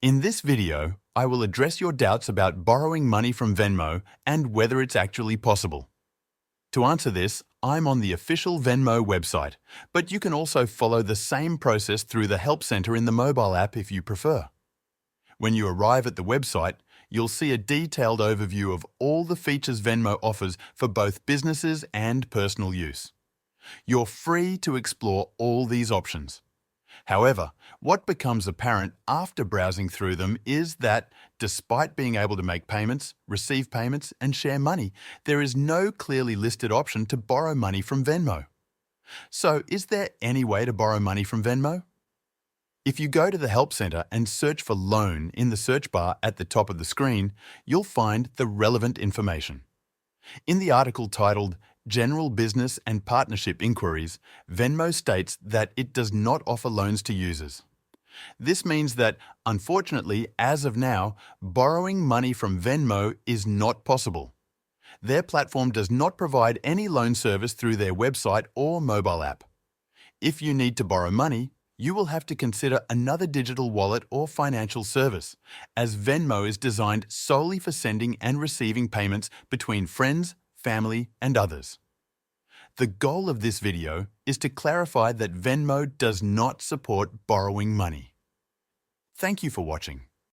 In this video, I will address your doubts about borrowing money from Venmo and whether it's actually possible. To answer this, I'm on the official Venmo website, but you can also follow the same process through the Help Center in the mobile app if you prefer. When you arrive at the website, you'll see a detailed overview of all the features Venmo offers for both businesses and personal use. You're free to explore all these options. However, what becomes apparent after browsing through them is that, despite being able to make payments, receive payments, and share money, there is no clearly listed option to borrow money from Venmo. So, is there any way to borrow money from Venmo? If you go to the Help Center and search for loan in the search bar at the top of the screen, you'll find the relevant information. In the article titled General Business and Partnership Inquiries, Venmo states that it does not offer loans to users. This means that, unfortunately, as of now, borrowing money from Venmo is not possible. Their platform does not provide any loan service through their website or mobile app. If you need to borrow money, you will have to consider another digital wallet or financial service, as Venmo is designed solely for sending and receiving payments between friends, family, and others. The goal of this video is to clarify that Venmo does not support borrowing money. Thank you for watching.